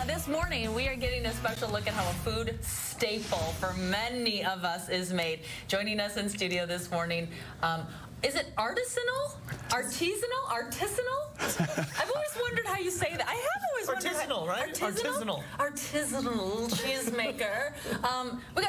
This morning, we are getting a special look at how a food staple for many of us is made. Joining us in studio this morning, is it artisanal? Artisanal? Artisanal? I've always wondered how you say that. I have always wondered. Artisanal, right? Artisanal. Artisanal cheesemaker. We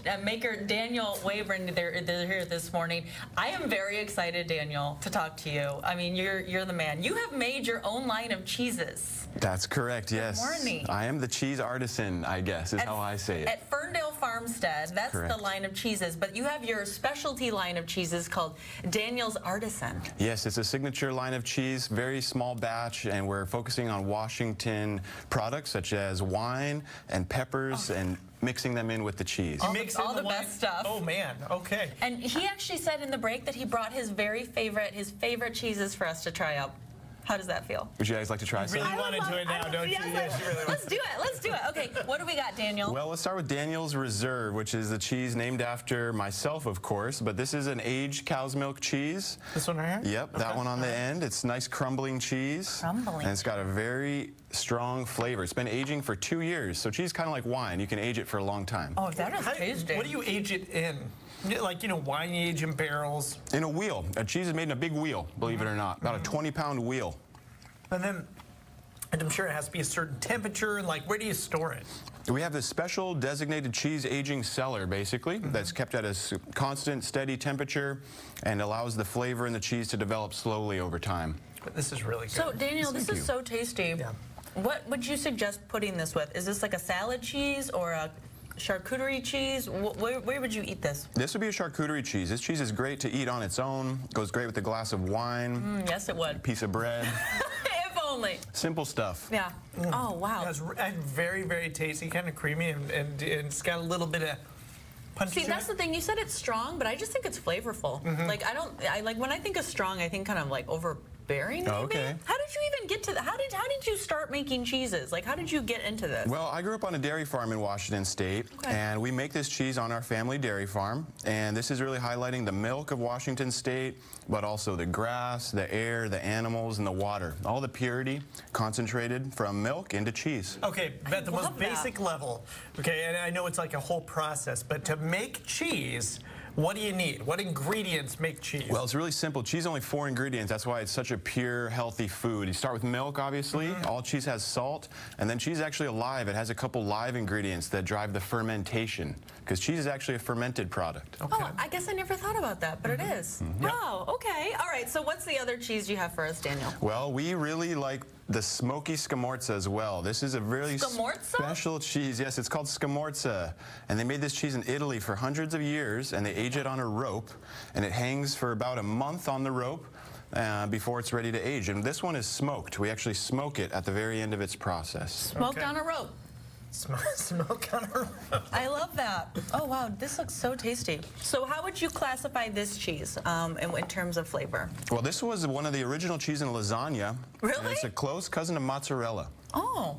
got maker Daniel Wayburn. They're here this morning. I am very excited, Daniel, to talk to you. I mean, you're the man. You have made your own line of cheeses. That's correct, yes. Good morning. I am the cheese artisan, I guess, is how I say it. At Ferndale Farmstead, that's correct. The line of cheeses, but you have your specialty line of cheeses called Daniel's Artisan. Yes, it's a signature line of cheese, very small batch, and we're focusing on Washington products such as wine and peppers and mixing them in with the cheese. All the best stuff. Oh man, okay. And he actually said in the break that he brought his favorite cheeses for us to try out. How does that feel? Would you guys like to try some? You really want to do it now, don't you? Yes, you really Let's do it. Let's do it. Okay, what do we got, Daniel? Well, let's start with Daniel's Reserve, which is the cheese named after myself, of course, but this is an aged cow's milk cheese. This one right here? Yep, okay. That one on the end. It's nice crumbling cheese. Crumbling. And it's got a very strong flavor. It's been aging for 2 years, so cheese kind of like wine. You can age it for a long time. Oh, that is tasty. What do you age it in? Like, you know, wine age in barrels? In a wheel. A cheese is made in a big wheel, believe it or not. About a 20-pound wheel. And then, I'm sure it has to be a certain temperature, and like, where do you store it? We have this special designated cheese aging cellar, basically, that's kept at a constant, steady temperature and allows the flavor in the cheese to develop slowly over time. But this is really good. So, Daniel, this is so tasty. Yeah. What would you suggest putting this with? Is this like a salad cheese or a charcuterie cheese? Where would you eat this? This would be a charcuterie cheese. This cheese is great to eat on its own. Goes great with a glass of wine. Yes, it would. Piece of bread. If only. Simple stuff. Yeah. Oh, wow. It's very, very tasty, kind of creamy, and it's got a little bit of punch. See, that's the thing. You said it's strong, but I just think it's flavorful. Like, like when I think of strong, I think kind of like overbearing, maybe? Oh, okay. How did you even get to that? How did you start making cheeses? Like, how did you get into this? Well, I grew up on a dairy farm in Washington State, and we make this cheese on our family dairy farm, and this is really highlighting the milk of Washington State, but also the grass, the air, the animals, and the water. All the purity concentrated from milk into cheese. Okay, at the most basic level, okay, and I know it's like a whole process, but to make cheese, what do you need? What ingredients make cheese? Well, it's really simple. Cheese only 4 ingredients. That's why it's such a pure, healthy food. You start with milk, obviously. All cheese has salt. And then cheese is actually alive. It has a couple live ingredients that drive the fermentation. Because cheese is actually a fermented product. Okay. Oh, I guess I never thought about that, but it is. Wow, okay. All right, so what's the other cheese you have for us, Daniel? Well, we really like the smoky scamorza as well. This is a really special cheese. Yes, it's called scamorza. And they made this cheese in Italy for hundreds of years, and they age it on a rope, and it hangs for about a month on the rope before it's ready to age. And this one is smoked. We actually smoke it at the very end of its process. Smoked on a rope. Smoke on a rope. I love that. Oh, wow, this looks so tasty. So how would you classify this cheese in terms of flavor? Well, this was one of the original cheese in lasagna. Really? And it's a close cousin of mozzarella. Oh.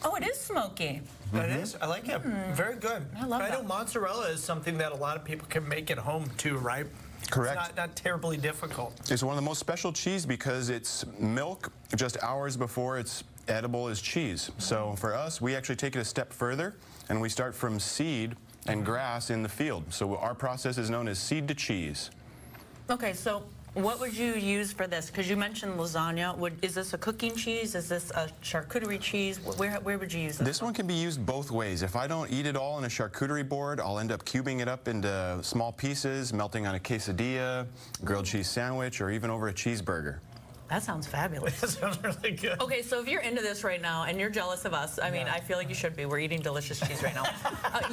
Oh, it is smoky. It is. I like it. Very good. I love that. I know mozzarella is something that a lot of people can make at home too, right? Correct. It's not terribly difficult. It's one of the most special cheese because it's milk just hours before it's edible as cheese. So for us, we actually take it a step further, and we start from seed and grass in the field. So our process is known as seed to cheese. Okay, so what would you use for this? Because you mentioned lasagna. Is this a cooking cheese? Is this a charcuterie cheese? Where would you use this? This one can be used both ways. If I don't eat it all on a charcuterie board, I'll end up cubing it up into small pieces, melting on a quesadilla, grilled cheese sandwich, or even over a cheeseburger. That sounds fabulous. That sounds really good. Okay, so if you're into this right now and you're jealous of us, I mean, I feel like you should be. We're eating delicious cheese right now.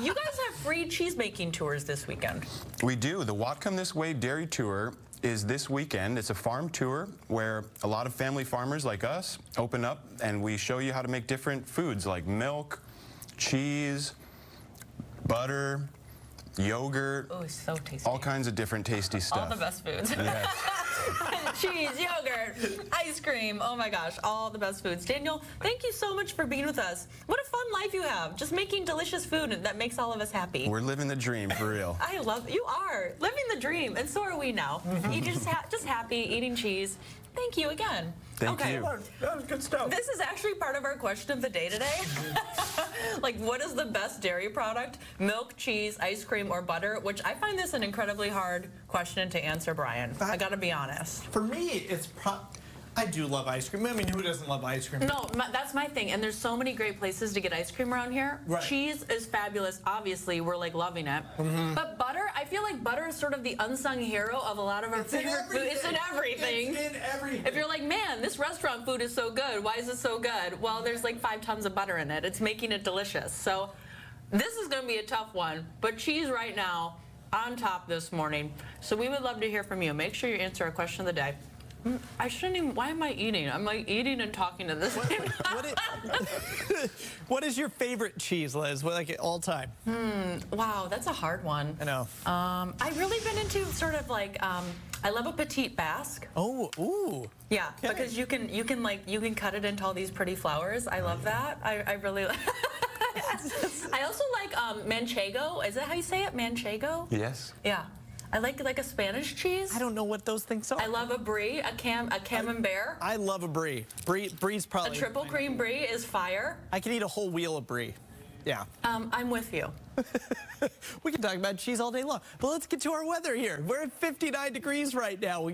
You guys have free cheese making tours this weekend. We do. The Whatcom This Way Dairy Tour is this weekend. It's a farm tour where a lot of family farmers like us open up, and we show you how to make different foods like milk, cheese, butter, yogurt. Oh, it's so tasty. All kinds of different tasty stuff. All the best foods. Yes. Cheese, yogurt, ice cream. Oh my gosh, all the best foods. Daniel, thank you so much for being with us. What a fun life you have. Just making delicious food that makes all of us happy. We're living the dream for real. I love it. You are living the dream, and so are we now. You just happy eating cheese. thank you again. Thank you. That was good stuff. This is actually part of our question of the day today. Like, what is the best dairy product? Milk, cheese, ice cream, or butter? Which I find this an incredibly hard question to answer, Brian. I gotta be honest. For me, I do love ice cream. I mean, who doesn't love ice cream? No, that's my thing. And there's so many great places to get ice cream around here. Right. Cheese is fabulous. Obviously, we're like loving it. But butter, I feel like butter is sort of the unsung hero of a lot of our favorite food. It's in everything. It's in everything. If you're like, man, this restaurant food is so good. Why is it so good? Well, there's like 5 tons of butter in it. It's making it delicious. So this is going to be a tough one. But cheese right now on top this morning. So we would love to hear from you. Make sure you answer our question of the day. I shouldn't even. Why am I eating? I'm like eating and talking to this. What is your favorite cheese, Liz? Like all time? Wow, that's a hard one. I know. I've really been into sort of like I love a petite Basque. Oh, ooh. Yeah, Okay. because you can cut it into all these pretty flowers. I love that. I really. I also like manchego. Is that how you say it? Manchego? Yes. Yeah. I like a Spanish cheese. I don't know what those things are. I love a brie, a camembert. I love a brie. Brie's A probably. triple cream brie is fire. I can eat a whole wheel of brie. Yeah. I'm with you. We can talk about cheese all day long. But let's get to our weather here. We're at 59 degrees right now.